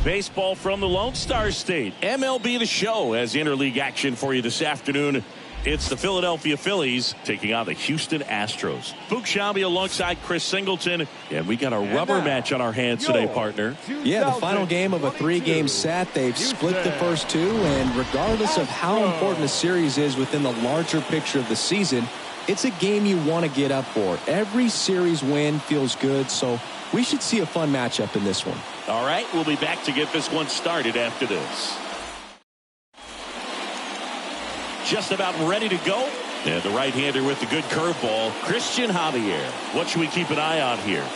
Baseball from the Lone Star State. MLB The Show has interleague action for you this afternoon. It's the Philadelphia Phillies taking on the Houston Astros. Boog Sciambi alongside Chris Singleton. And we got a rubber match on our hands today, partner. Yeah, the final game of a 3-game set. They've split the first two, and regardless of how important a series is within the larger picture of the season, it's a game you want to get up for. Every series win feels good, so we should see a fun matchup in this one. All right, we'll be back to get this one started after this. Just about ready to go. And the right-hander with the good curveball, Christian Javier. What should we keep an eye on here?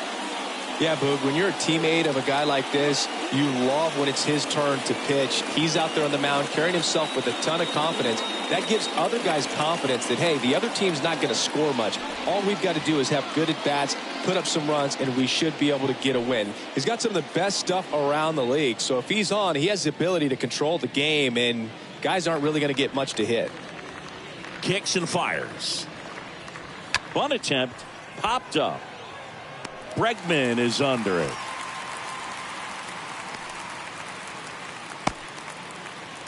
Yeah, Boog, when you're a teammate of a guy like this, you love when it's his turn to pitch. He's out there on the mound carrying himself with a ton of confidence. That gives other guys confidence that, hey, the other team's not going to score much. All we've got to do is have good at-bats, put up some runs, and we should be able to get a win. He's got some of the best stuff around the league. So if he's on, he has the ability to control the game, and guys aren't really going to get much to hit. Kicks and fires. Bunt attempt popped up. Bregman is under it.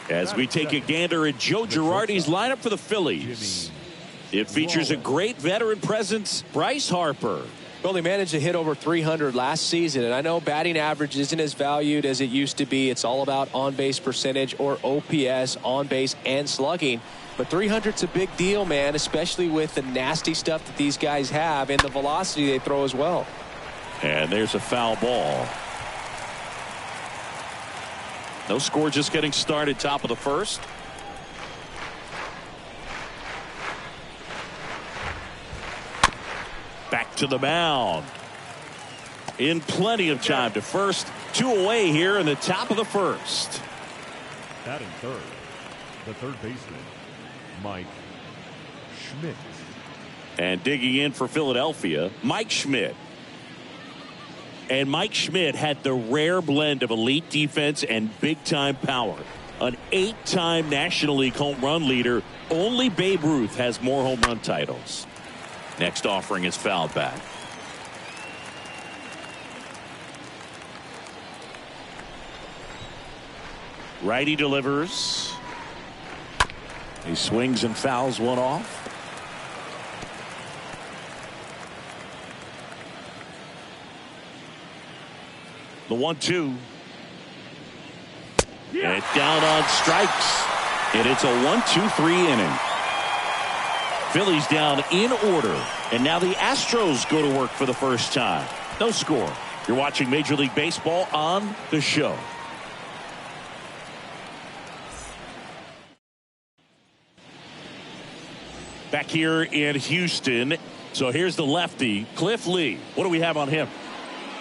As we take a gander at Joe Girardi's lineup for the Phillies. It features a great veteran presence, Bryce Harper. Well, they managed to hit over 300 last season, and I know batting average isn't as valued as it used to be. It's all about on-base percentage or OPS, on-base and slugging. But 300's a big deal, man, especially with the nasty stuff that these guys have and the velocity they throw as well. And there's a foul ball. No score, just getting started, top of the first. Back to the mound. In plenty of time to first. 2 away here in the top of the first. Batting third, the third baseman, Mike Schmidt. And digging in for Philadelphia, Mike Schmidt. And Mike Schmidt had the rare blend of elite defense and big-time power. An 8-time National League home run leader. Only Babe Ruth has more home run titles. Next offering is fouled back. Righty delivers. He swings and fouls one off. The 1-2. And down on strikes. And it's a 1-2-3 inning. Phillies down in order. And now the Astros go to work for the first time. No score. You're watching Major League Baseball on The Show. Back here in Houston. So here's the lefty, Cliff Lee. What do we have on him?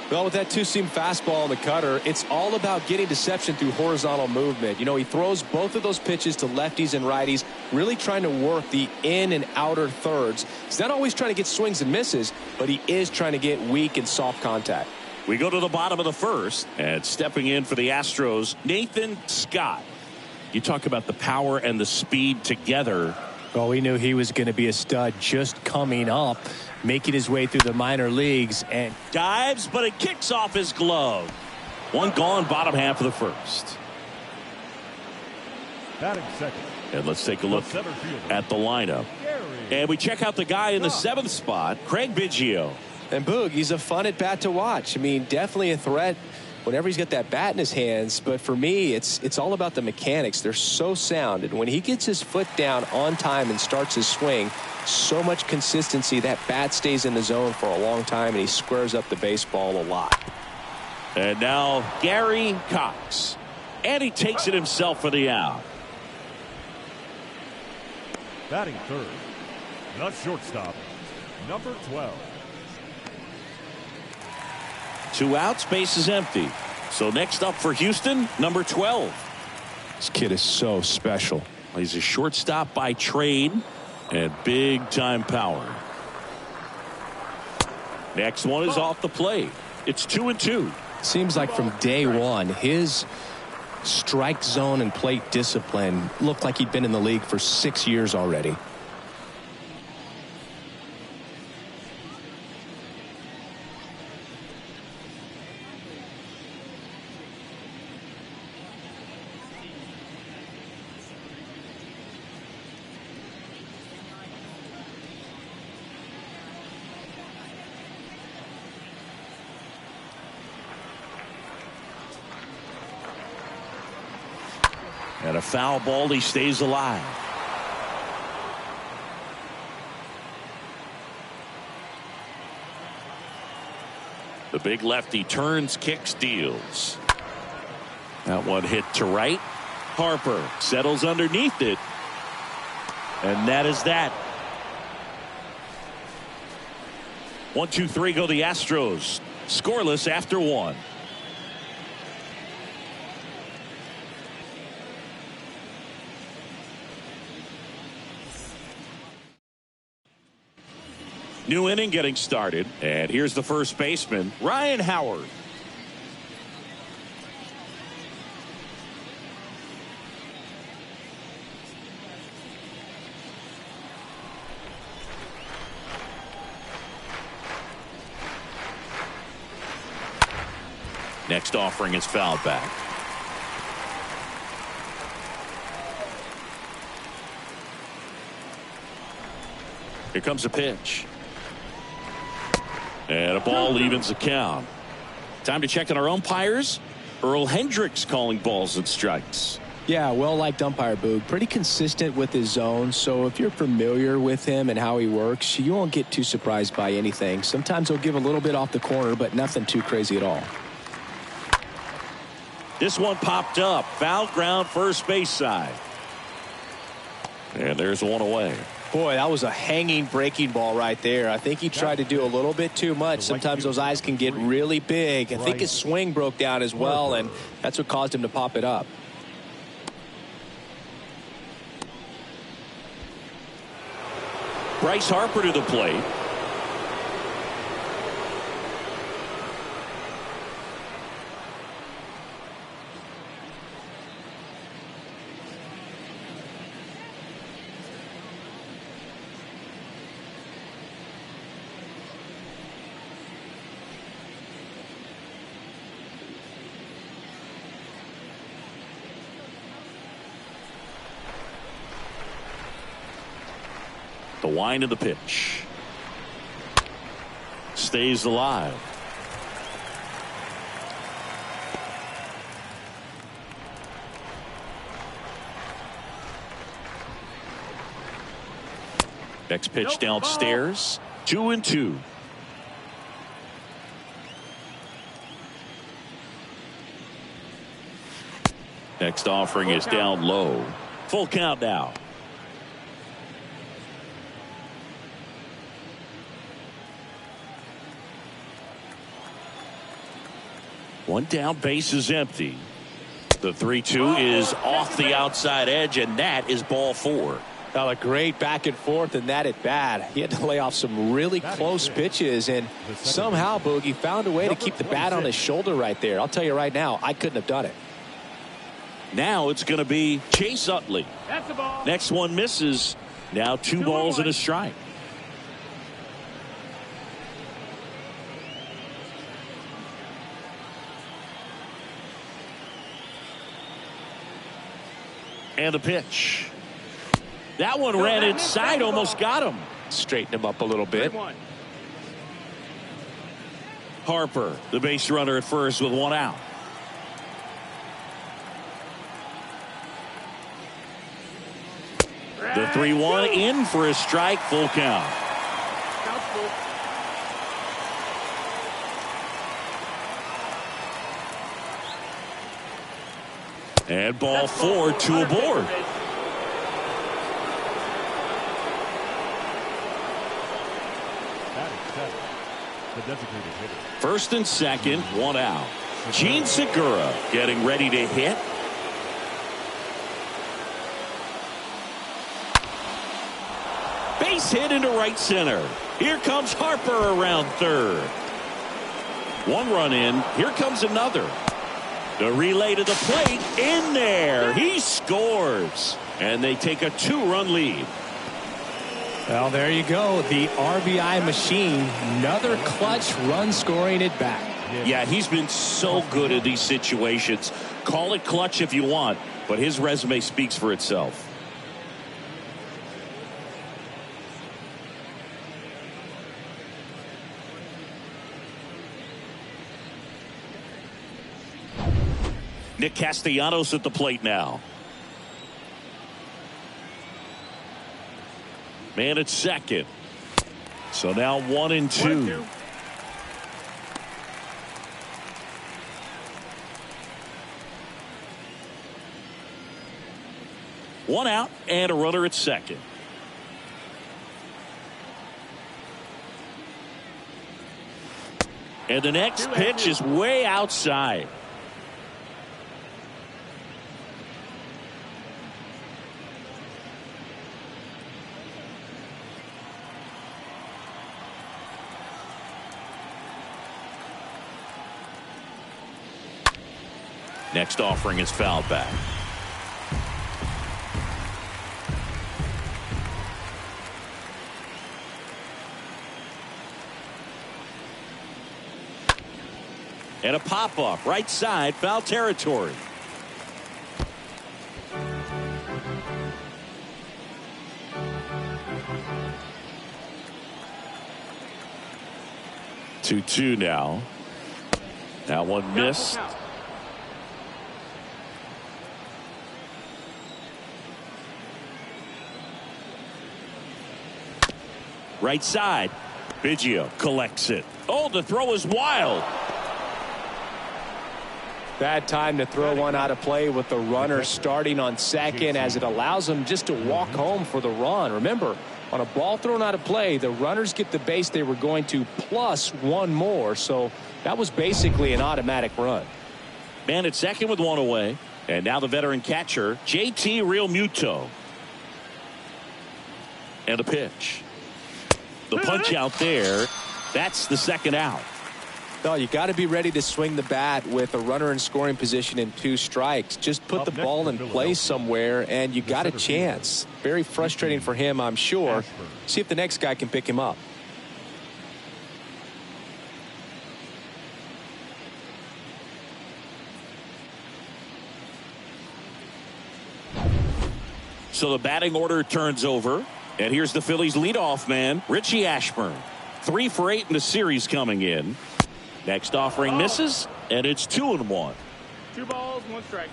Well, with that two-seam fastball on the cutter, it's all about getting deception through horizontal movement. You know, he throws both of those pitches to lefties and righties, really trying to work the in and outer thirds. He's not always trying to get swings and misses, but he is trying to get weak and soft contact. We go to the bottom of the first, and stepping in for the Astros, Nathan Scott. You talk about the power and the speed together. Well, we knew he was going to be a stud just coming up, making his way through the minor leagues, and dives, but it kicks off his glove. One gone, bottom half of the first. Batting second. And let's take a look at the lineup. And we check out the guy in the 7th spot, Craig Biggio. And Boog, he's a fun at bat to watch. I mean, definitely a threat whenever he's got that bat in his hands. But for me, it's all about the mechanics. They're so sound. And when he gets his foot down on time and starts his swing, so much consistency, that bat stays in the zone for a long time, and he squares up the baseball a lot. And now Gary Cox. And he takes it himself for the out. Batting third, the shortstop, number 12. 2 outs, base is empty. So next up for Houston, number 12. This kid is so special. He's a shortstop by trade and big time power. Next one is off the plate. It's 2-2. Seems like from day one, his strike zone and plate discipline looked like he'd been in the league for 6 years already. And a foul ball, he stays alive. The big lefty turns, kicks, deals. That one hit to right. Harper settles underneath it. And that is that. 1, 2, 3 go the Astros. Scoreless after 1. New inning getting started. And here's the first baseman, Ryan Howard. Next offering is fouled back. Here comes a pitch. And a ball evens the count. Time to check on our umpires. Earl Hendricks calling balls and strikes. Yeah, well-liked umpire, Boog. Pretty consistent with his zone, so if you're familiar with him and how he works, you won't get too surprised by anything. Sometimes he'll give a little bit off the corner, but nothing too crazy at all. This one popped up. Foul ground, first base side. And there's one away. Boy, that was a hanging breaking ball right there. I think he tried to do a little bit too much. Sometimes those eyes can get really big. I think his swing broke down as well, and that's what caused him to pop it up. Bryce Harper to the plate. The wind of the pitch. Stays alive. Next pitch downstairs. 2-2. Next offering is down low. Full count now. One down, base is empty. The 3-2 is off the outside edge, and that is ball 4. Well, a great back and forth, and that at bat. He had to lay off some really close pitches, and somehow, Boogie found a way to keep the bat on his shoulder right there. I'll tell you right now, I couldn't have done it. Now it's going to be Chase Utley. That's the ball. Next one misses. Now 2 balls and a strike. And the pitch. That one ran inside, almost got him. Straighten him up a little bit. Harper, the base runner at first with 1 out. The 3-1 in for a strike, full count. And ball 4, 2 aboard. The designated hitter. First and second, 1 out. Gene Segura getting ready to hit. Base hit into right center. Here comes Harper around third. 1 run in. Here comes another. The relay to the plate, in there. He scores. And they take a 2-run lead. Well, there you go. The RBI machine. Another clutch run scoring at bat. Yeah, he's been so good at these situations. Call it clutch if you want, but his resume speaks for itself. Nick Castellanos at the plate now. Man at second. So now 1-2. One out and a runner at second. And the next pitch is way outside. Next offering is fouled back. And a pop-off right side, foul territory. Two now. Now one missed. Right side. Biggio collects it. Oh, the throw is wild. Bad time to throw one out of play with the runner starting on second, as it allows them just to walk home for the run. Remember, on a ball thrown out of play, the runners get the base they were going to plus one more. So that was basically an automatic run. Man at second with one away. And now the veteran catcher, JT Realmuto. And a pitch. The punch out there. That's the second out. No, you got to be ready to swing the bat with a runner in scoring position and 2 strikes. Just put the ball in place somewhere and you got a chance. Very frustrating for him, I'm sure. See if the next guy can pick him up. So the batting order turns over. And here's the Phillies leadoff man, Richie Ashburn. 3 for 8 in the series coming in. Next offering misses, and it's 2-1. 2 balls, 1 strike.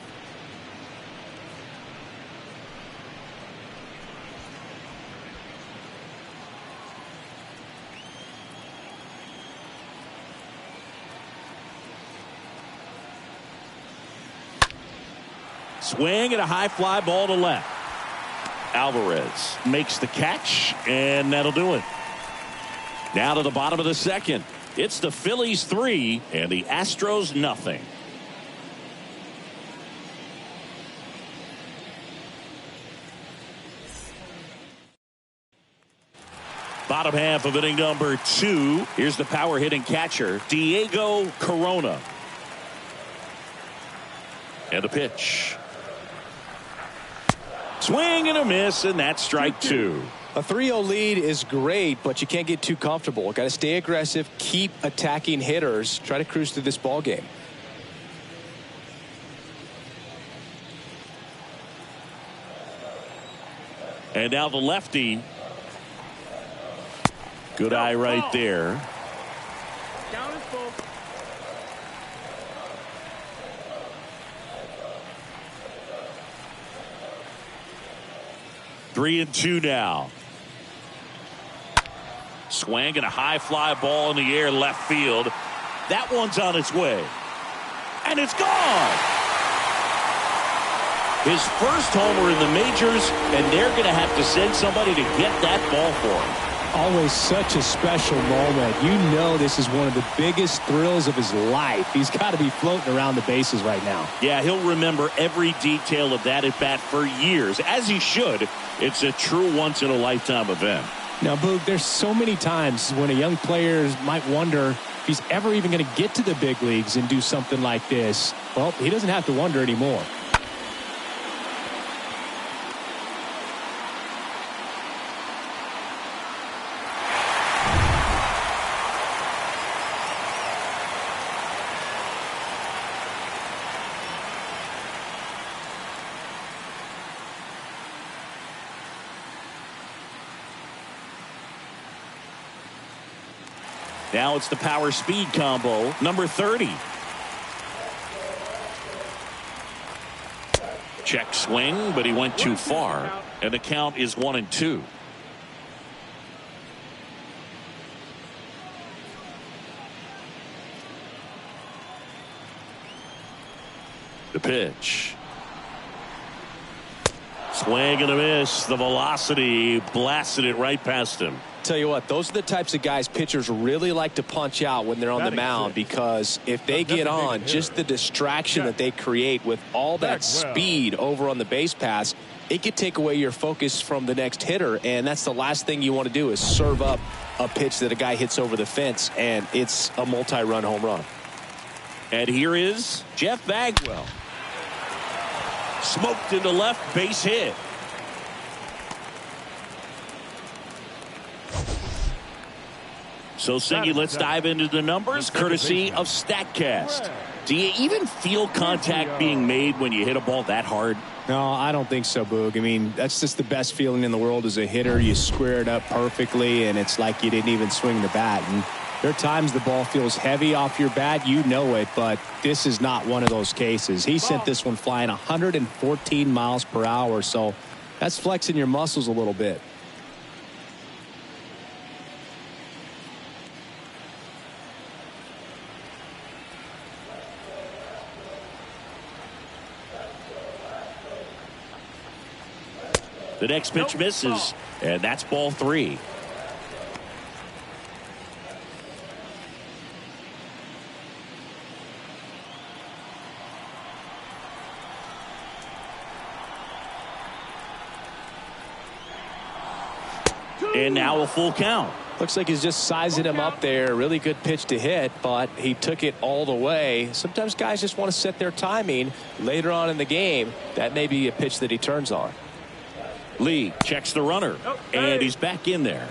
Swing and a high fly ball to left. Alvarez makes the catch, and that'll do it. Now to the bottom of the second. It's the Phillies 3 and the Astros nothing. Bottom half of inning number 2. Here's the power hitting catcher, Diego Corona. And a pitch. Swing and a miss, and that's strike 2. A 3-0 lead is great, but you can't get too comfortable. Got to stay aggressive, keep attacking hitters, try to cruise through this ball game. And now the lefty. Good eye right there. Count is full. Three and 2 now. Swing and a high fly ball in the air left field. That one's on its way. And it's gone. His first homer in the majors, and they're going to have to send somebody to get that ball for him. Always such a special moment. You know this is one of the biggest thrills of his life. He's got to be floating around the bases right now. Yeah, he'll remember every detail of that at bat for years, as he should. It's a true once-in-a-lifetime event. Now, Boog, there's so many times when a young player might wonder if he's ever even going to get to the big leagues and do something like this. Well, he doesn't have to wonder anymore. Now it's the power speed combo, number 30. Check swing, but he went too far, and the count is 1-2. The pitch. Swing and a miss. The velocity blasted it right past him. Tell you what, those are the types of guys pitchers really like to punch out when they're on the mound, because if they get on, just the distraction that they create with all that speed over on the base pass, it could take away your focus from the next hitter, and that's the last thing you want to do is serve up a pitch that a guy hits over the fence, and it's a multi-run home run. And here is Jeff Bagwell. Smoked into left, base hit. So, Singy, let's dive into the numbers, courtesy of StatCast. Do you even feel contact being made when you hit a ball that hard? No, I don't think so, Boog. I mean, that's just the best feeling in the world as a hitter. You square it up perfectly, and it's like you didn't even swing the bat. And there are times the ball feels heavy off your bat. You know it, but this is not one of those cases. He sent this one flying 114 miles per hour, so that's flexing your muscles a little bit. The next pitch misses, and that's ball 3. And now a full count. Looks like he's just sizing him up there. Really good pitch to hit, but he took it all the way. Sometimes guys just want to set their timing later on in the game. That may be a pitch that he turns on. Lee checks the runner, and he's back in there.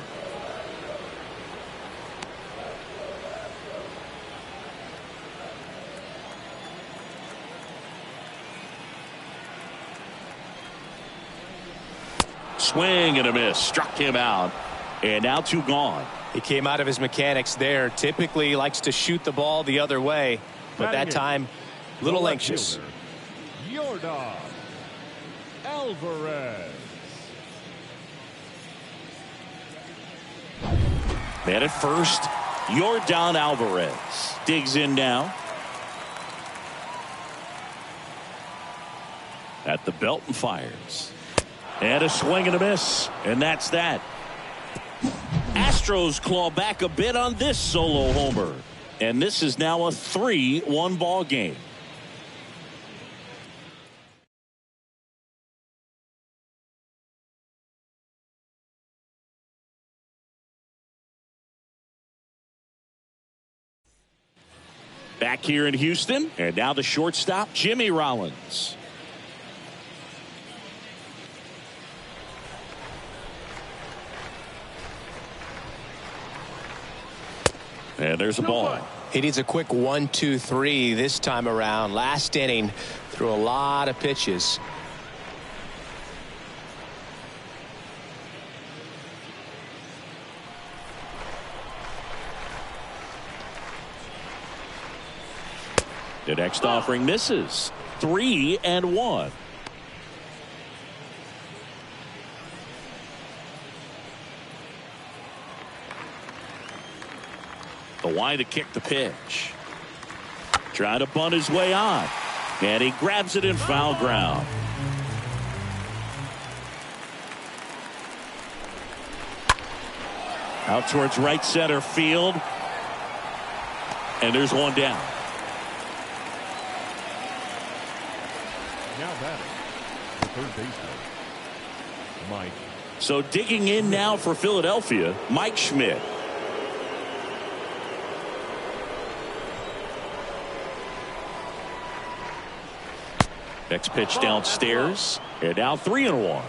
Swing and a miss. Struck him out. And now 2 gone. He came out of his mechanics there. Typically he likes to shoot the ball the other way, but that time a little anxious. Yordan Alvarez. Man at first, Yordan Alvarez digs in now. At the belt and fires. And a swing and a miss. And that's that. Astros claw back a bit on this solo homer. And this is now a 3-1 ball game. Back here in Houston, and now the shortstop, Jimmy Rollins. And there's a ball. He needs a quick 1-2-3 this time around. Last inning, threw a lot of pitches. The next offering misses. 3-1. The wind to kick the pitch. Trying to bunt his way on. And he grabs it in foul ground. Out towards right center field. And there's one down. Now batting, the third baseman, Mike. So digging in now for Philadelphia, Mike Schmidt. Next pitch downstairs, and now 3-1.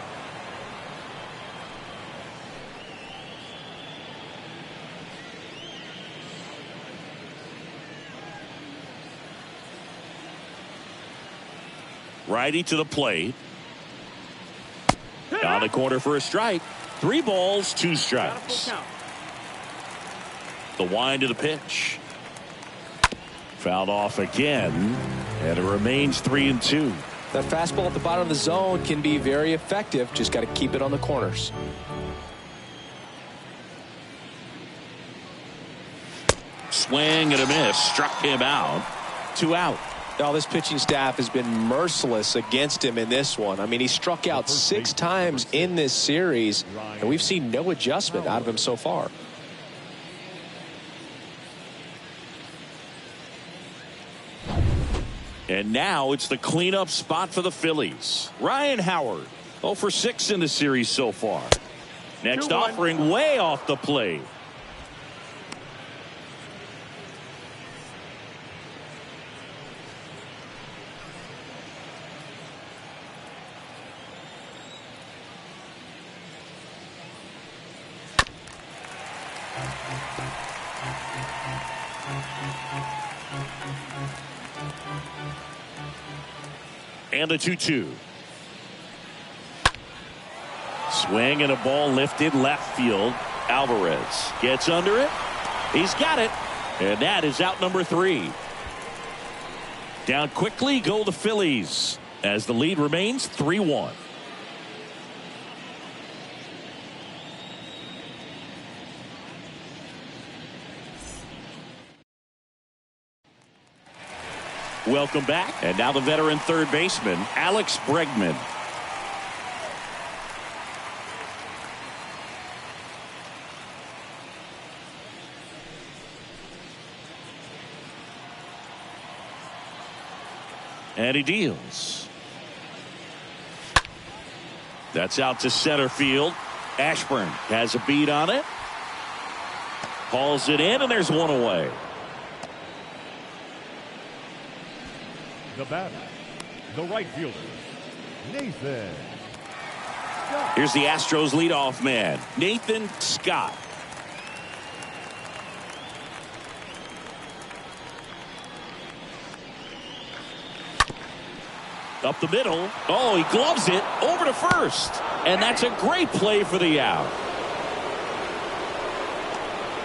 Righty to the plate. Down the corner for a strike. 3 balls, 2 strikes. The wind to the pitch. Fouled off again, and it remains 3-2. That fastball at the bottom of the zone can be very effective. Just got to keep it on the corners. Swing and a miss. Struck him out. 2 out. Oh, this pitching staff has been merciless against him in this one. I mean, he struck out 6 times in this series, and we've seen no adjustment out of him so far. And now it's the cleanup spot for the Phillies. Ryan Howard, 0 for 6 in the series so far. Next 2-1. offering way off the plate. And the 2-2. Swing and a ball lifted left field. Alvarez gets under it. He's got it. And that is out number 3. Down quickly go the Phillies as the lead remains 3-1. Welcome back. And now the veteran third baseman, Alex Bregman. And he deals. That's out to center field. Ashburn has a beat on it. Hauls it in, and there's one away. The batter, the right fielder, Nathan Scott. Here's the Astros leadoff man, Nathan Scott. Up the middle. Oh, he gloves it over to first. And that's a great play for the out.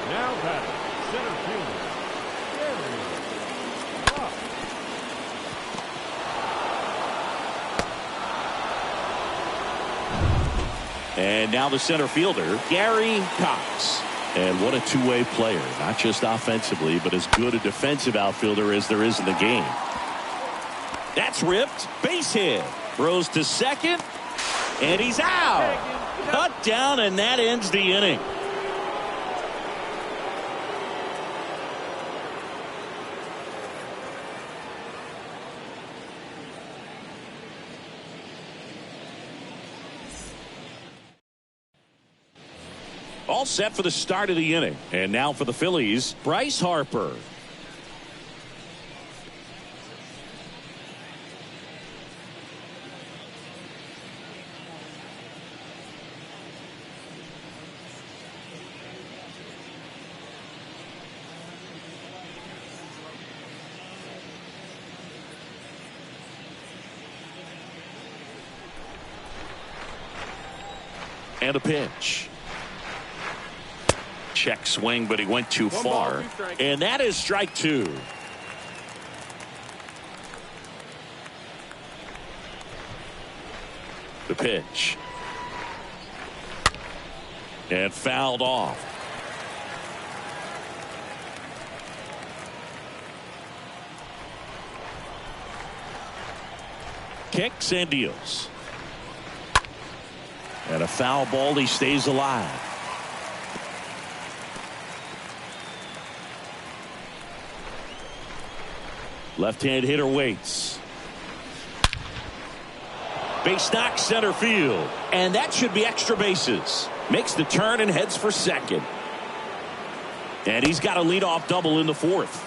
Now batter, center fielder, And now the center fielder, Gary Cox. And what a two-way player, not just offensively, but as good a defensive outfielder as there is in the game. That's ripped. Base hit. Throws to second. And he's out. Cut down, and that ends the inning. All set for the start of the inning. And now for the Phillies, Bryce Harper. And a pitch. Check swing, but he went too far. And that is strike 2. The pitch. And fouled off. Kicks and deals. And a foul ball, he stays alive. Left-hand hitter waits. Base knock center field. And that should be extra bases. Makes the turn and heads for second. And he's got a leadoff double in the 4th.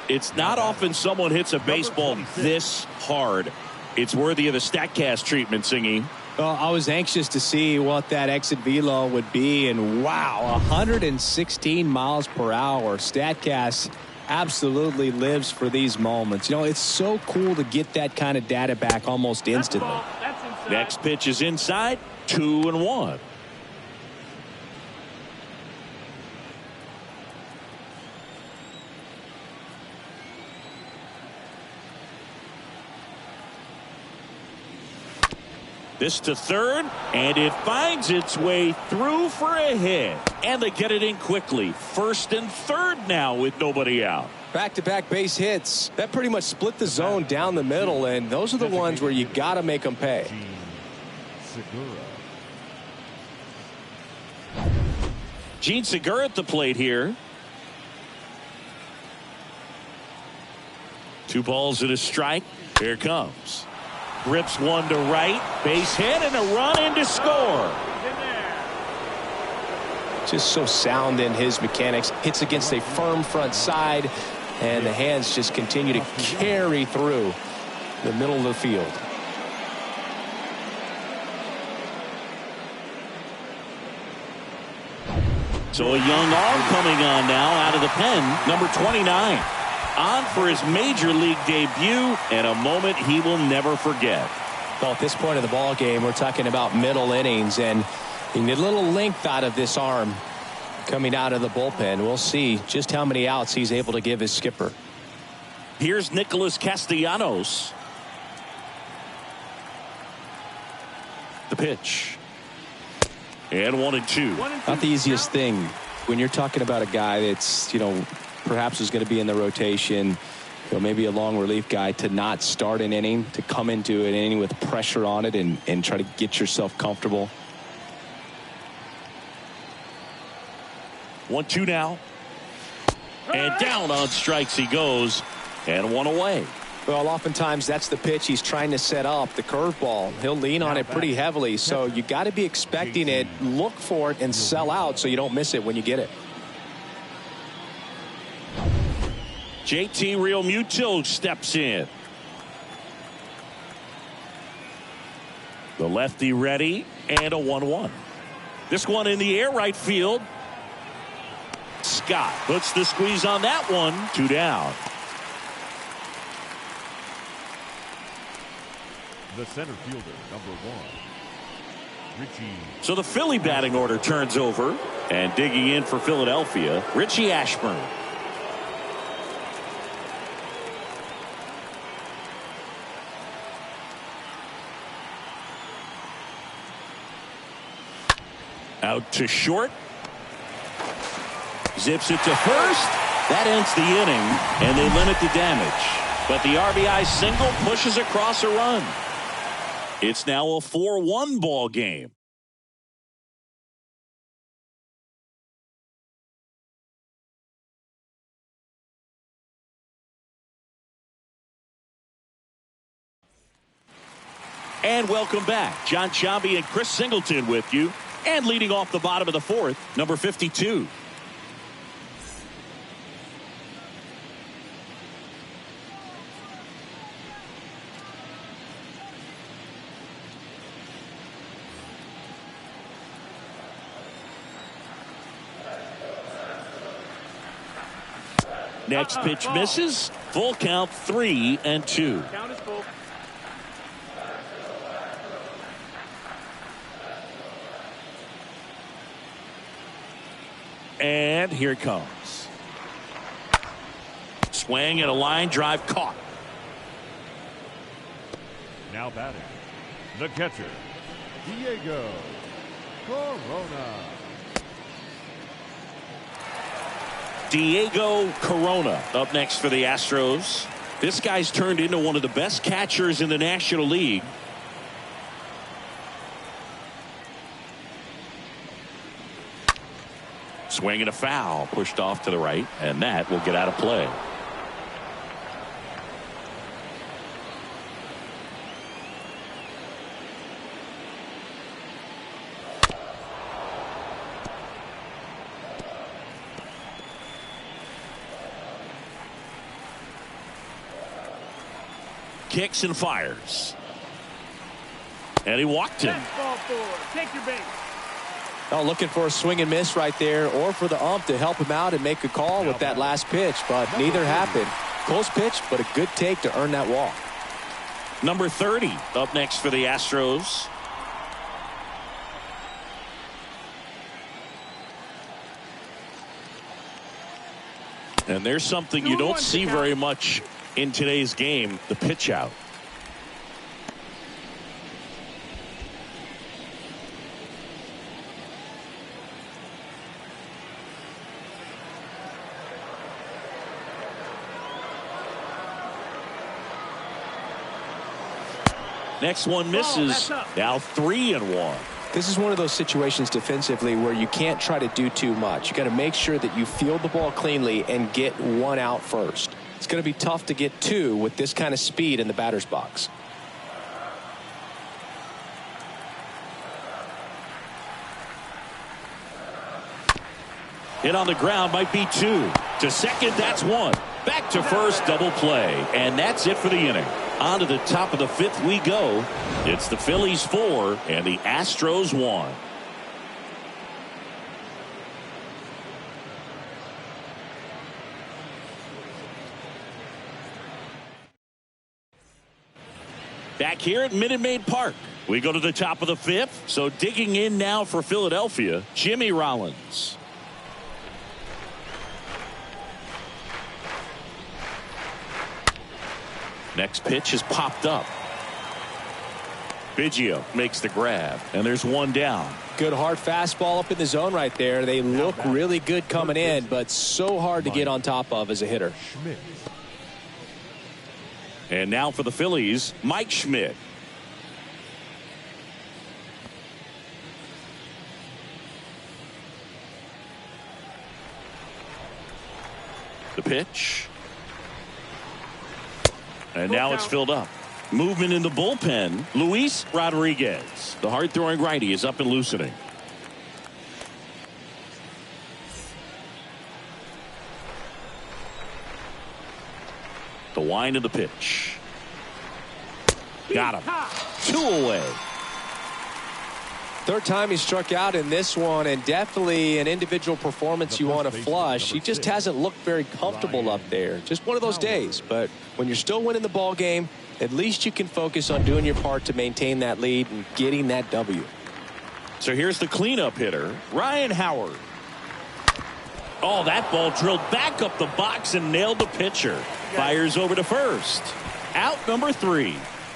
It's not often someone hits a baseball this hard. It's worthy of the StatCast treatment, Singy. Well, I was anxious to see what that exit velo would be, and wow, 116 miles per hour. StatCast absolutely lives for these moments. You know, it's so cool to get that kind of data back almost instantly. Next pitch is inside, 2-1. This to third, and it finds its way through for a hit. And they get it in quickly. First and third now with nobody out. Back-to-back base hits. That pretty much split the zone down the middle, and those are the ones where you got to make them pay. Gene Segura at the plate here. 2 balls and a strike. Here it comes. Rips one to right. Base hit and a run in to score. Just so sound in his mechanics. Hits against a firm front side, and the hands just continue to carry through the middle of the field. So a young arm coming on now out of the pen, number 29. On for his major league debut, and a moment he will never forget. Well, at this point of the ball game, we're talking about middle innings, and you need a little length out of this arm coming out of the bullpen. We'll see just how many outs he's able to give his skipper. Here's Nicholas Castellanos. The pitch. And 1-2. Not the easiest thing when you're talking about a guy that's, perhaps is going to be in the rotation, maybe a long relief guy, to not start an inning, to come into an inning with pressure on it and try to get yourself comfortable. 1-2 now. And down on strikes he goes, and one away. Well, oftentimes that's the pitch he's trying to set up, the curveball. He'll lean on it pretty heavily, so you got to be expecting it, look for it, and sell out so you don't miss it when you get it. JT Realmuto steps in. The lefty ready, and a 1-1. This one in the air, right field. Scott puts the squeeze on that one. 2 down. The center fielder, number 1, Richie. So the Philly batting order turns over, and digging in for Philadelphia, Richie Ashburn. Out to short. Zips it to first. That ends the inning, and they limit the damage. But the RBI single pushes across a run. It's now a 4-1 ball game. And welcome back. John Sciambi and Chris Singleton with you. And leading off the bottom of the 4th, number 52. Next pitch misses. Full count, 3-2. Count is full. And here it comes. Swing and a line drive caught. Now batting, the catcher, Diego Corona. Diego Corona up next for the Astros. This guy's turned into one of the best catchers in the National League. Swing and a foul, pushed off to the right, and that will get out of play. Kicks and fires. And he walked him. Ball forward. Take your base. Oh, looking for a swing and miss right there, or for the ump to help him out and make a call with that last pitch, but neither happened. Close pitch, but a good take to earn that walk. Number 30 up next for the Astros. And there's something you don't see very much in today's game, the pitch out. Next one misses. Now 3-1. This is one of those situations defensively where you can't try to do too much. You got to make sure that you field the ball cleanly and get one out first. It's going to be tough to get two with this kind of speed in the batter's box. Hit on the ground, might be two. To second, that's one. Back to first, double play. And that's it for the inning. On to the top of the fifth we go. It's the Phillies 4 and the Astros 1. Back here at Minute Maid Park, we go to the top of the fifth. So digging in now for Philadelphia, Jimmy Rollins. Next pitch is popped up. Biggio makes the grab, and there's one down. Good hard fastball up in the zone right there. They look really good coming in, but so hard to get on top of as a hitter. And now for the Phillies, Mike Schmidt. The pitch. And now it's filled up. Movement in the bullpen. Luis Rodriguez, the hard-throwing righty, is up and loosening. The wind of the pitch. Got him. 2 away. Third time he struck out in this one, and definitely an individual performance you want to flush. He just hasn't looked very comfortable up there. Just one of those days. But when you're still winning the ball game, at least you can focus on doing your part to maintain that lead and getting that W. So here's the cleanup hitter, Ryan Howard. Oh, that ball drilled back up the box and nailed the pitcher. Fires over to first. Out number 3.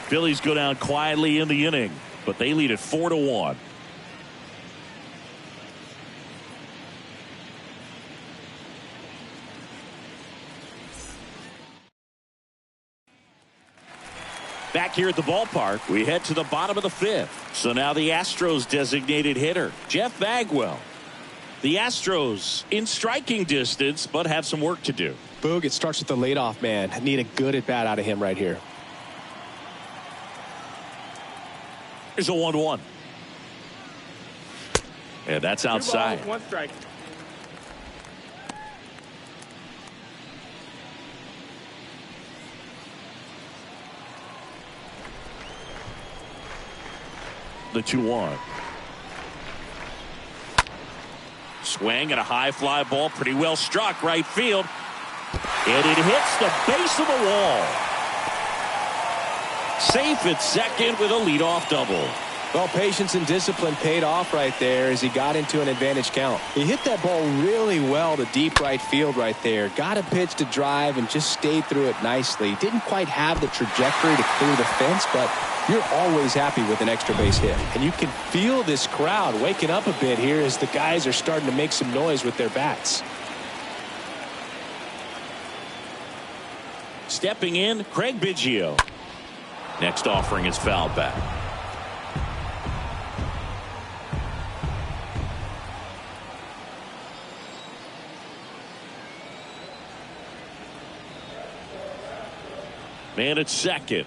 Phillies go down quietly in the inning, but they lead it 4-1. Back here at the ballpark, we head to the bottom of the fifth. So now the Astros designated hitter, Jeff Bagwell. The Astros in striking distance, but have some work to do. Boog, it starts with the leadoff man. Need a good at bat out of him right here. Here's a 1-1. And that's outside. 2 balls, 1 strike. The 2-1. Swing and a high fly ball, pretty well struck right field. And it hits the base of the wall. Safe at second with a leadoff double. Well, patience and discipline paid off right there as he got into an advantage count. He hit that ball really well to deep right field right there. Got a pitch to drive and just stayed through it nicely. Didn't quite have the trajectory to clear the fence, but you're always happy with an extra base hit. And you can feel this crowd waking up a bit here as the guys are starting to make some noise with their bats. Stepping in, Craig Biggio. Next offering is fouled back. Man at second.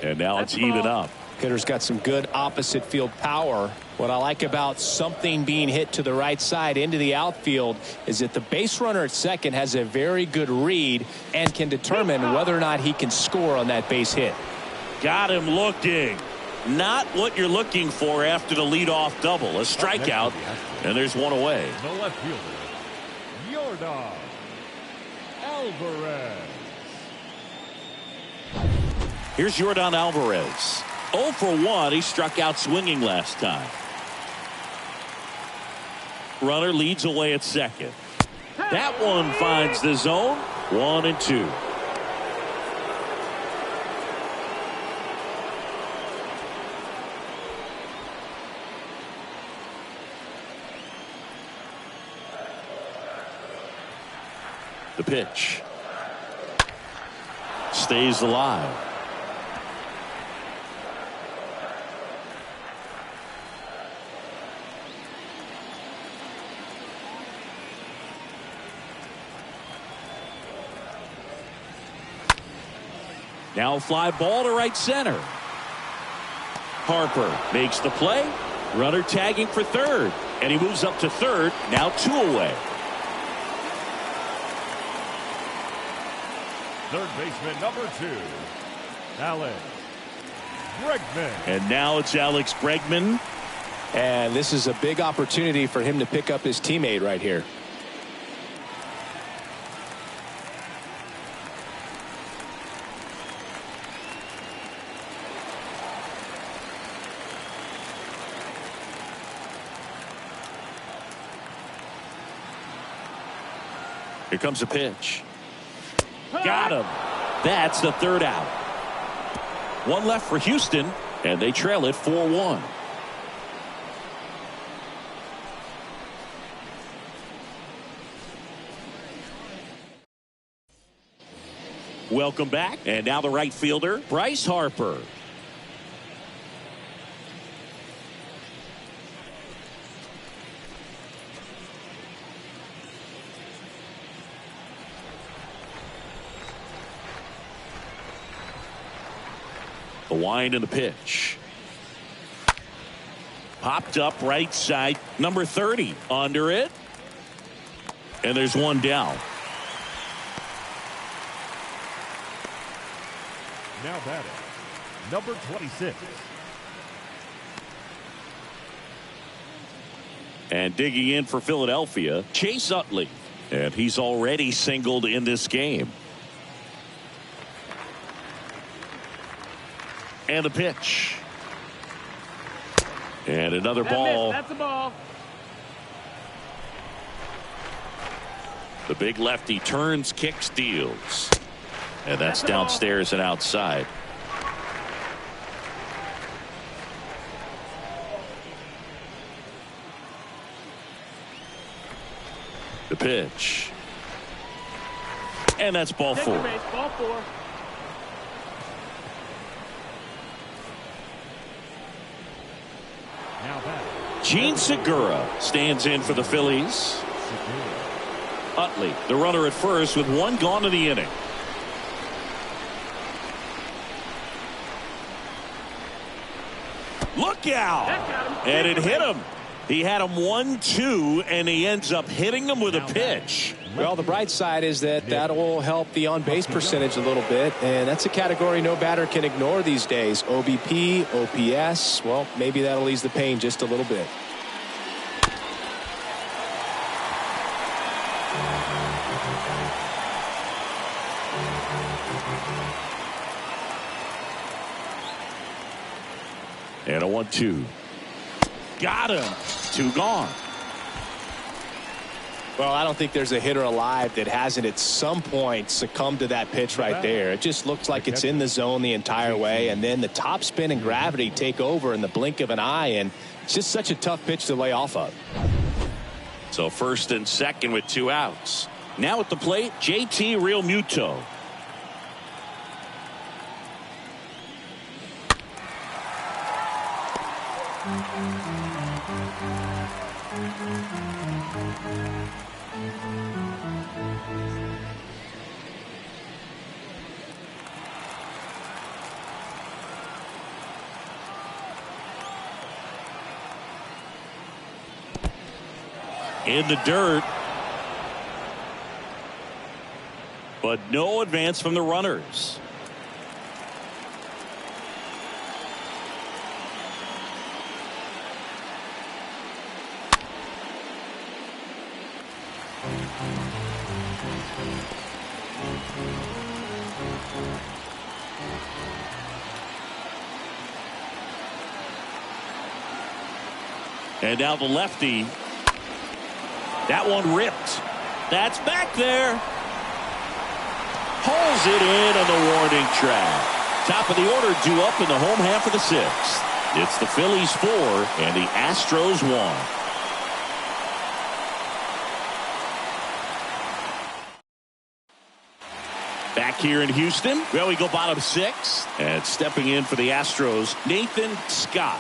And now it's even up. Hitter's got some good opposite field power. What I like about something being hit to the right side into the outfield is that the base runner at second has a very good read and can determine whether or not he can score on that base hit. Got him looking. Not what you're looking for after the leadoff double. A strikeout, and there's one away. The left fielder, Yordan Alvarez. Here's Yordan Alvarez. 0 for 1. He struck out swinging last time. Runner leads away at second. That one finds the zone. 1-2. The pitch stays alive. Now a fly ball to right center. Harper makes the play. Runner tagging for third. And he moves up to third. Now 2 away. Third baseman number 2, Alex Bregman. And now it's Alex Bregman. And this is a big opportunity for him to pick up his teammate right here. Here comes a pitch. Got him. That's the third out. One left for Houston, and they trail it 4-1. Welcome back. And now the right fielder, Bryce Harper. The wind and the pitch. Popped up right side. Number 30 under it. And there's one down. Now batting, number 26. And digging in for Philadelphia, Chase Utley. And he's already singled in this game. And the pitch. And another ball. That's a ball. The big lefty turns, kicks, deals. And that's downstairs and outside. The pitch. And that's ball 4. Ball 4. Now batting, Gene Segura stands in for the Phillies. Utley, the runner at first with one gone in the inning. Look out! And it hit him. He had him 1-2, and he ends up hitting him with a pitch. Well, the bright side is that will help the on-base percentage a little bit, and that's a category no batter can ignore these days. OBP, OPS, well, maybe that'll ease the pain just a little bit. And a 1-2. Got him. 2 gone. Well, I don't think there's a hitter alive that hasn't at some point succumbed to that pitch right there. It just looks like it's in the zone the entire way, and then the top spin and gravity take over in the blink of an eye, and it's just such a tough pitch to lay off of. So first and second with 2 outs. Now at the plate, JT Realmuto. In the dirt. But no advance from the runners. And now the lefty. That one ripped. That's back there. Pulls it in on the warning track. Top of the order due up in the home half of the 6th. It's the Phillies 4 and the Astros 1. Back here in Houston. Well, we go bottom 6. And stepping in for the Astros, Nathan Scott.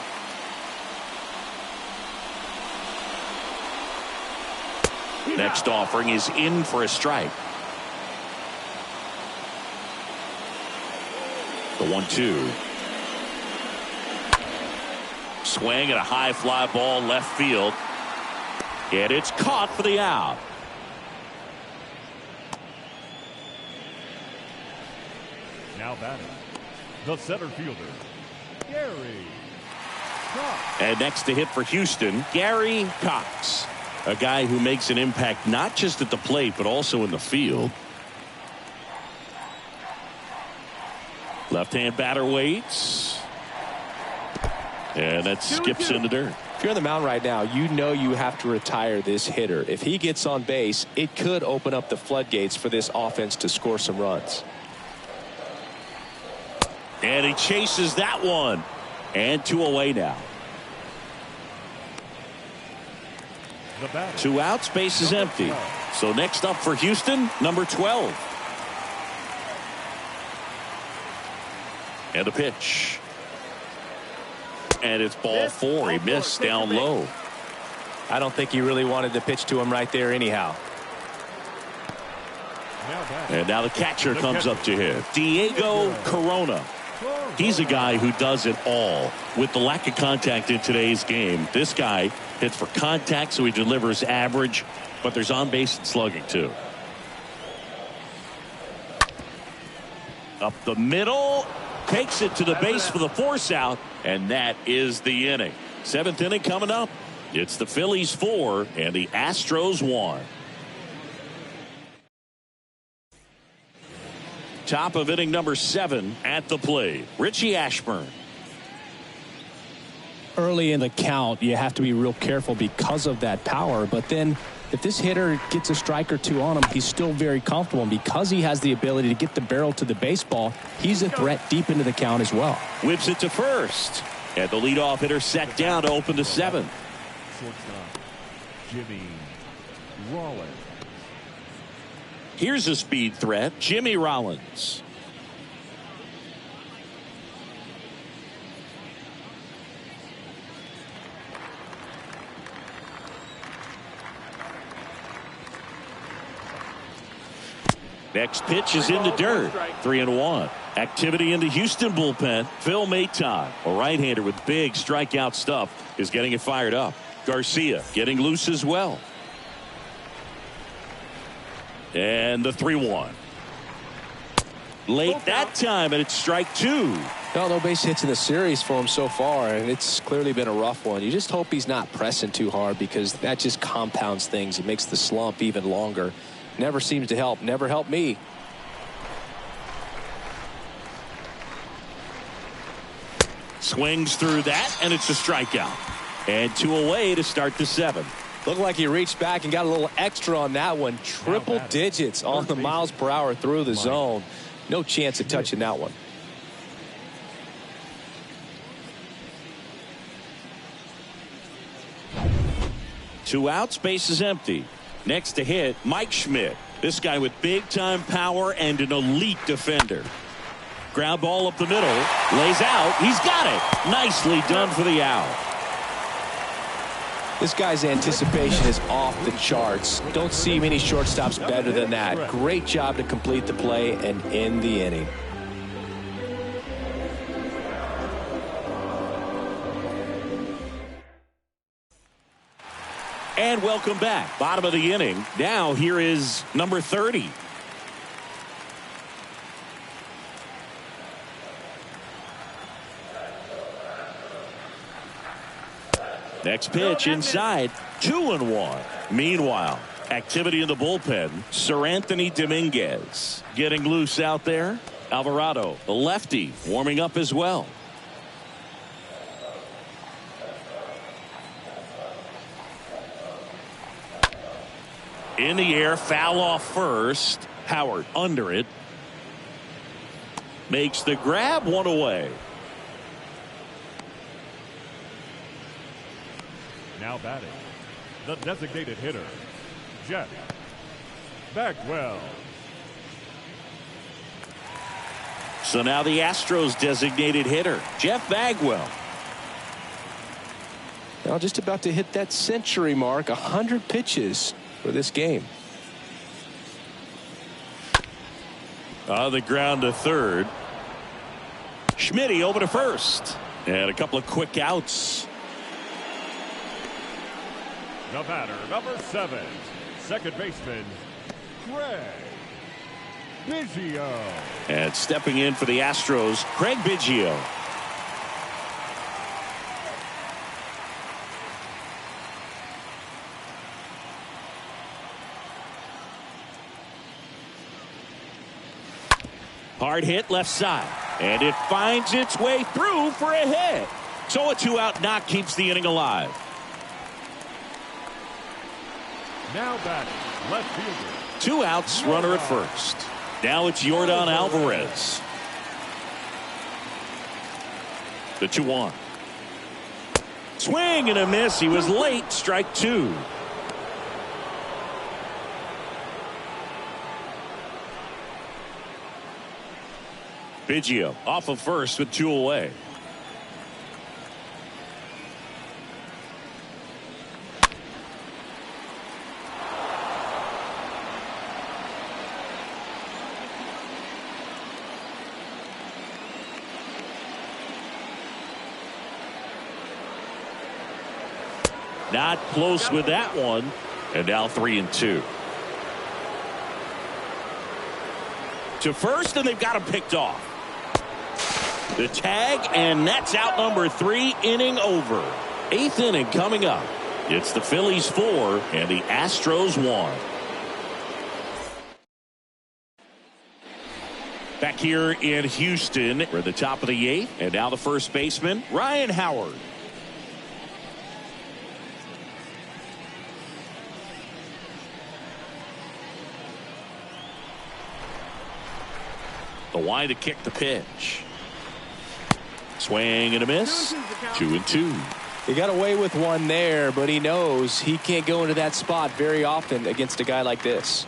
Next offering is in for a strike. The 1-2. Swing and a high fly ball left field. And it's caught for the out. Now batting, the center fielder, Gary Cox. And next to hit for Houston, Gary Cox. A guy who makes an impact not just at the plate, but also in the field. Left-hand batter waits. And that skips in the dirt. If you're on the mound right now, you know you have to retire this hitter. If he gets on base, it could open up the floodgates for this offense to score some runs. And he chases that one. And 2 away now. 2 outs, base is empty. So next up for Houston, number 12. And the pitch. And it's ball 4. He missed down low. I don't think he really wanted to pitch to him right there anyhow. And now the catcher comes up to hit. Diego Corona. He's a guy who does it all. With the lack of contact in today's game, this guy hits for contact, so he delivers average, but there's on base and slugging too. Up the middle, takes it to the base for the force out, and that is the inning. 7th inning coming up. It's the Phillies 4 and the Astros 1. Top of inning number 7 at the plate. Richie Ashburn. Early in the count, you have to be real careful because of that power. But then if this hitter gets a strike or 2 on him, he's still very comfortable. And because he has the ability to get the barrel to the baseball, he's a threat deep into the count as well. Whips it to first. And the leadoff hitter set down to open the 7th. Shortstop, Jimmy Rollins. Here's a speed threat, Jimmy Rollins. Next pitch is in the dirt. 3-1. Activity in the Houston bullpen. Phil Maton, a right-hander with big strikeout stuff, is getting it fired up. Garcia getting loose as well. And the 3-1. Late that time, and it's strike 2. Well, no base hits in the series for him so far, and it's clearly been a rough one. You just hope he's not pressing too hard, because that just compounds things. It makes the slump even longer. Never seems to help. Never helped me. Swings through that, and it's a strikeout. And 2 away to start the 7th. Looked like he reached back and got a little extra on that one. Triple digits on the miles per hour through the zone. No chance of touching that one. Two outs, base is empty. Next to hit, Mike Schmidt. This guy with big time power and an elite defender. Ground ball up the middle, lays out, he's got it. Nicely done for the out. This guy's anticipation is off the charts. Don't see many shortstops better than that. Great job to complete the play and end the inning. And welcome back. Bottom of the inning. Now here is number 30. Next pitch inside, 2-1. Meanwhile, activity in the bullpen. Sir Anthony Dominguez getting loose out there. Alvarado, the lefty, warming up as well. In the air, foul off first. Howard under it. Makes the grab, one away. Now batting, the designated hitter, Jeff Bagwell. So now the Astros designated hitter, Jeff Bagwell. Now just about to hit that century mark, 100 pitches for this game. On the ground to third. Schmitty over to first. And a couple of quick outs. The batter, number 7, second baseman, Craig Biggio. And stepping in for the Astros, Craig Biggio. Hard hit left side. And it finds its way through for a hit. So a 2-out knock keeps the inning alive. Now batting, left fielder. 2 outs, runner at first. Now it's Yordan Alvarez. The 2-1. Swing and a miss. He was late. Strike 2. Biggio off of first with 2 away. Not close with that one. And now 3-2. To first, and they've got him picked off. The tag, and that's out number 3, inning over. 8th inning coming up. It's the Phillies 4 and the Astros 1. Back here in Houston, we're at the top of the 8th, and now the first baseman, Ryan Howard. The line to kick the pitch. Swing and a miss. 2-2. He got away with one there, but he knows he can't go into that spot very often against a guy like this.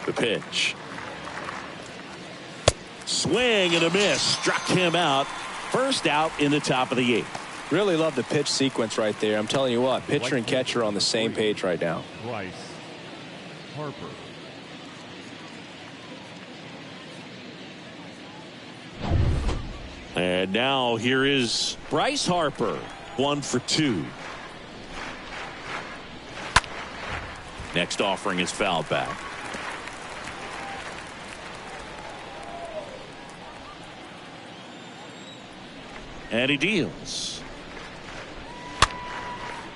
The pitch. Swing and a miss. Struck him out. First out in the top of the 8th. Really love the pitch sequence right there. I'm telling you what, pitcher and catcher are on the same page right now. Bryce Harper. And now here is Bryce Harper. 1 for 2. Next offering is fouled back. And he deals.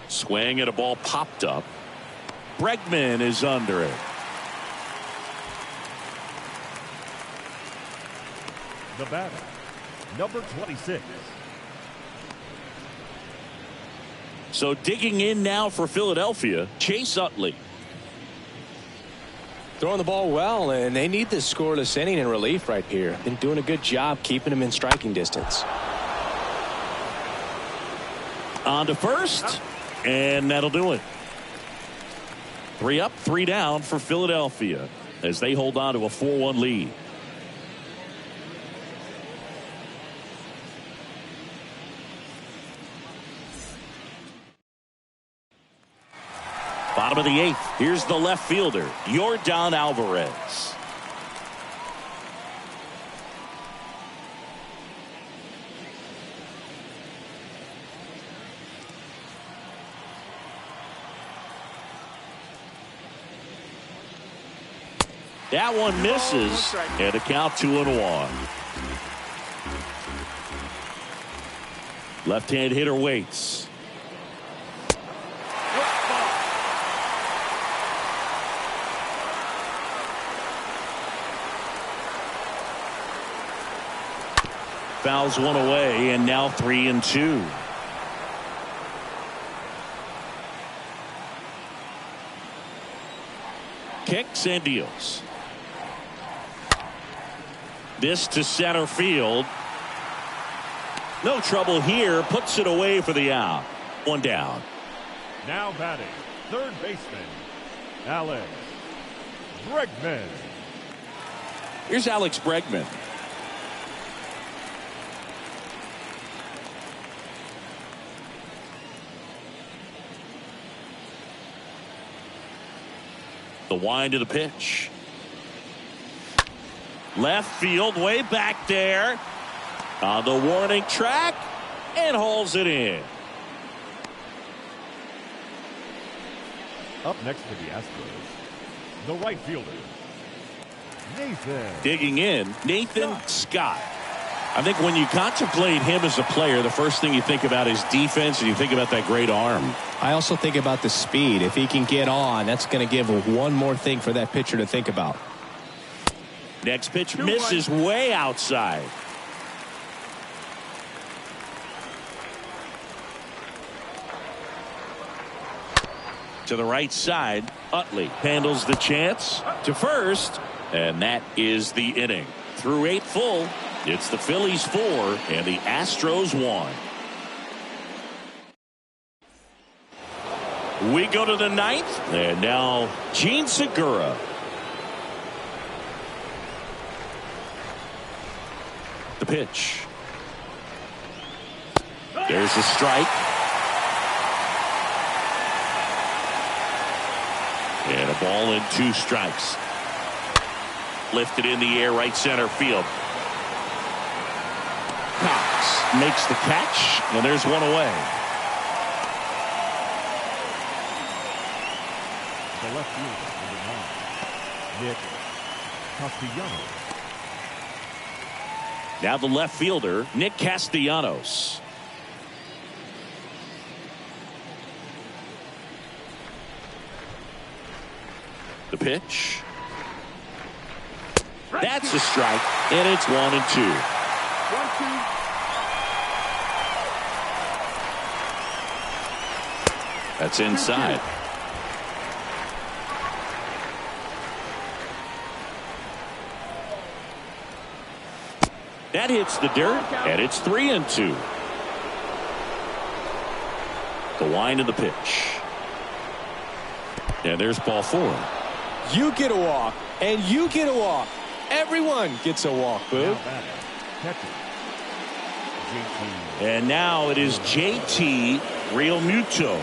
Swing and a ball popped up. Bregman is under it. The batter, number 26. So digging in now for Philadelphia, Chase Utley. Throwing the ball well, and they need this scoreless inning in relief right here. Been doing a good job keeping him in striking distance. On to first, and that'll do it. 3 up, 3 down for Philadelphia as they hold on to a 4-1 lead. Bottom of the 8th. Here's the left fielder, Yordan Alvarez. That one misses, and a count 2-1. Left-hand hitter waits. Fouls one away, and now 3-2. Kicks and deals. This to center field. No trouble here. Puts it away for the out. 1 down. Now batting, third baseman, Alex Bregman. Here's Alex Bregman. The wind of the pitch. Left field, way back there. On the warning track and hauls it in. Up next for the Astros, the right fielder, Nathan. Digging in, Nathan Scott. I think when you contemplate him as a player, the first thing you think about is defense, and you think about that great arm. I also think about the speed. If he can get on, that's going to give one more thing for that pitcher to think about. Next pitch misses way outside. To the right side, Utley handles the chance to first, and that is the inning. Through 8 full, it's the Phillies 4 and the Astros 1. We go to the 9th, and now Gene Segura. The pitch. There's a strike. And a ball and 2 strikes. Lifted in the air, right center field. Cox makes the catch, and there's one away. The left fielder, number 9, Nick Castellanos. Now the left fielder, Nick Castellanos. The pitch. That's a strike, and it's 1-2. 1-2. That's inside. That hits the dirt, and it's 3-2. The wind of the pitch. And there's ball 4. You get a walk, and you get a walk. Everyone gets a walk, Boo. And now it is JT Realmuto.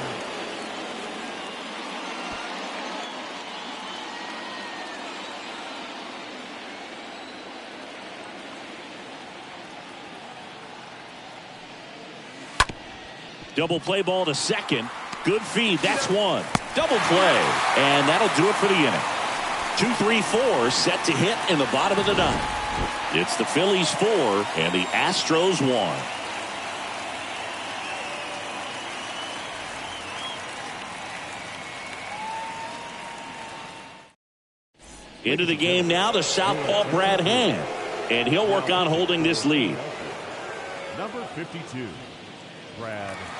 Double play ball to second. Good feed. That's 1. Double play. And that'll do it for the inning. 2, 3, 4 set to hit in the bottom of the 9th. It's the Phillies 4 and the Astros 1. Into the game now, the southpaw Brad Hand. And he'll work on holding this lead. Number 52, Brad Hand.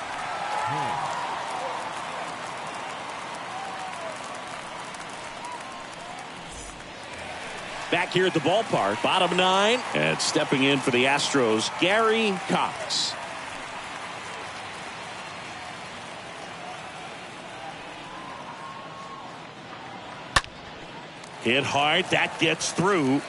Back here at the ballpark, bottom 9, and stepping in for the Astros, Gary Cox. Hit hard, that gets through.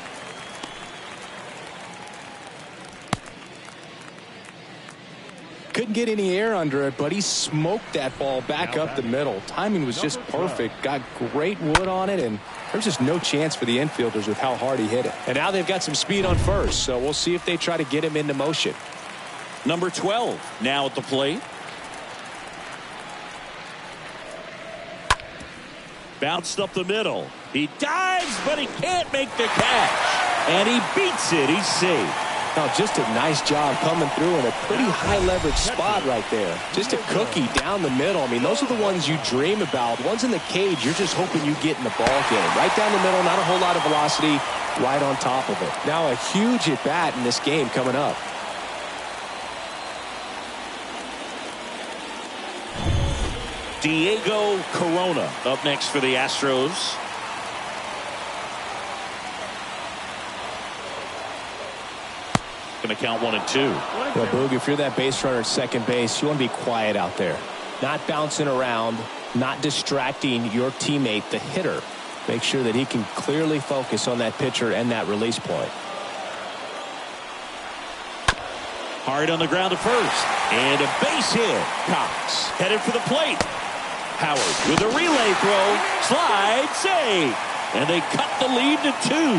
Couldn't get any air under it, but he smoked that ball back up the middle. Timing was just perfect. Got great wood on it, and there's just no chance for the infielders with how hard he hit it. And now they've got some speed on first, so we'll see if they try to get him into motion. Number 12 now at the plate. Bounced up the middle. He dives, but he can't make the catch. And he beats it. He's safe. Now, just a nice job coming through in a pretty high leverage spot right there. Just a cookie down the middle. I mean, those are the ones you dream about. Ones in the cage, you're just hoping you get in the ball game. Right down the middle, not a whole lot of velocity, right on top of it. Now a huge at bat in this game coming up. Diego Corona up next for the Astros. Going to count 1 and 2. Well, Boog, if you're that base runner at second base, you want to be quiet out there. Not bouncing around, not distracting your teammate, the hitter. Make sure that he can clearly focus on that pitcher and that release point. Hard on the ground to first. And a base hit. Cox headed for the plate. Howard with a relay throw. Slide, save. And they cut the lead to 2.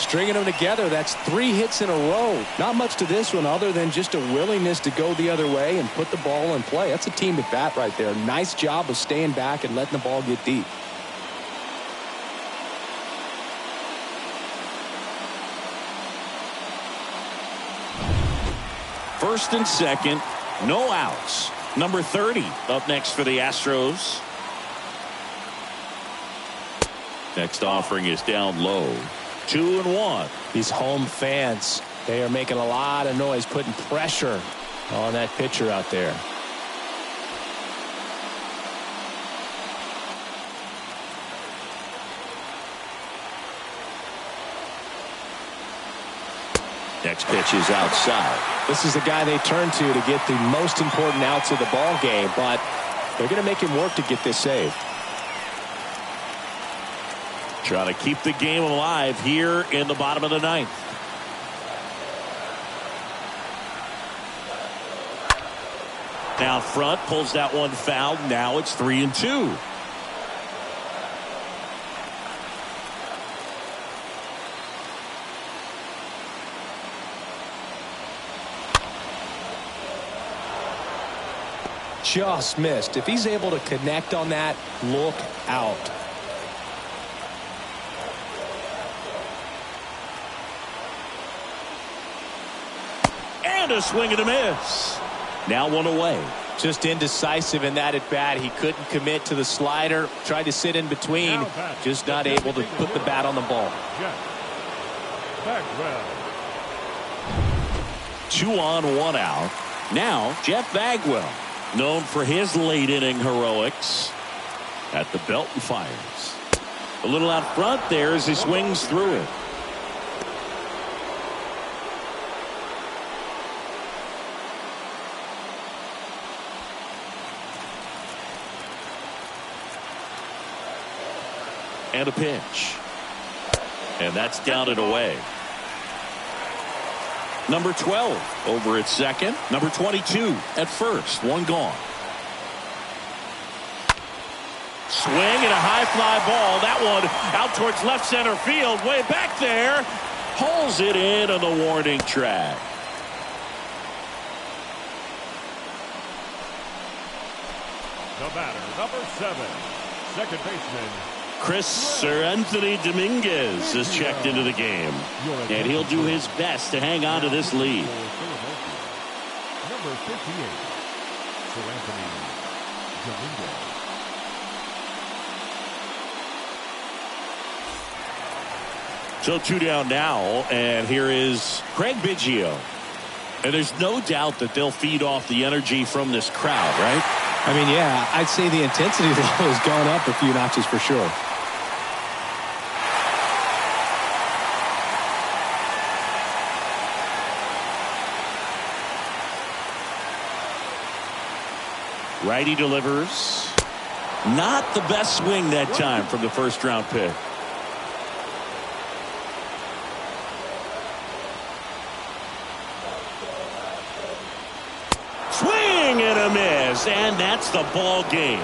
Stringing them together, that's 3 hits in a row. Not much to this one other than just a willingness to go the other way and put the ball in play. That's a team at bat right there. Nice job of staying back and letting the ball get deep. First and second, no outs. Number 30 up next for the Astros. Next offering is down low. 2-1. These home fans, they are making a lot of noise, putting pressure on that pitcher out there. Next pitch is outside. This is the guy they turn to get the most important outs of the ball game, but they're going to make him work to get this save. Trying to keep the game alive here in the bottom of the ninth. Now front, pulls that one foul. Now it's 3-2. Just missed. If he's able to connect on that, look out. And a swing and a miss. Now one away. Just indecisive in that at bat. He couldn't commit to the slider. Tried to sit in between. Just not able to put the bat on the ball. Bagwell. 2 on, 1 out. Now Jeff Bagwell, known for his late inning heroics, at the belt and fires. A little out front there as he swings through it. And a pitch. And that's down and away. Number 12 over at second. Number 22 at first. One gone. Swing and a high fly ball. That one out towards left center field. Way back there. Hauls it in on the warning track. The batter, number 7, second baseman Chris Anthony Dominguez has checked into the game. And he'll do his best to hang on to this lead. Number 58, Sir Anthony Dominguez. So 2 down now, and here is Craig Biggio. And there's no doubt that they'll feed off the energy from this crowd, right? I mean, yeah, I'd say the intensity level has gone up a few notches for sure. Righty delivers. Not the best swing that time from the first round pick. Swing and a miss, and that's the ball game.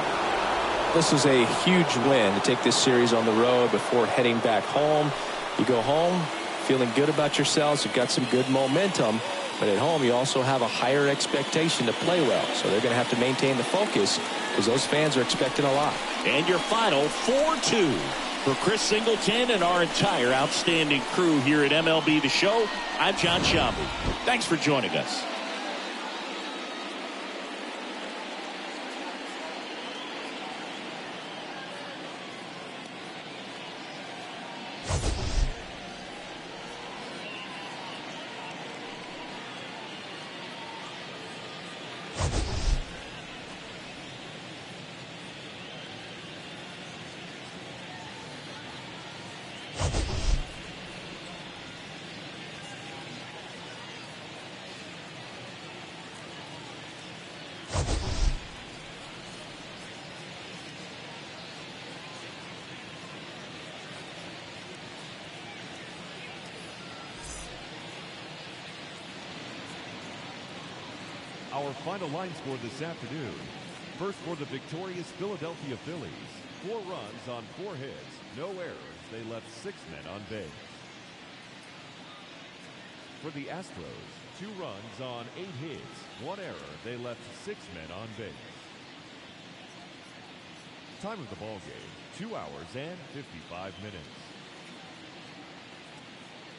This is a huge win to take this series on the road before heading back home. You go home feeling good about yourselves. You've got some good momentum. But at home, you also have a higher expectation to play well. So they're going to have to maintain the focus because those fans are expecting a lot. And your final 4-2 for Chris Singleton and our entire outstanding crew here at MLB The Show. I'm John Shambi. Thanks for joining us. Our final line score this afternoon. First for the victorious Philadelphia Phillies. 4 runs on 4 hits, no errors. They left 6 men on base. For the Astros, 2 runs on 8 hits, 1 error. They left 6 men on base. Time of the ball game, 2 hours and 55 minutes.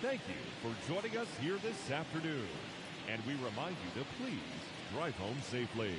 Thank you for joining us here this afternoon. And we remind you to please drive home safely.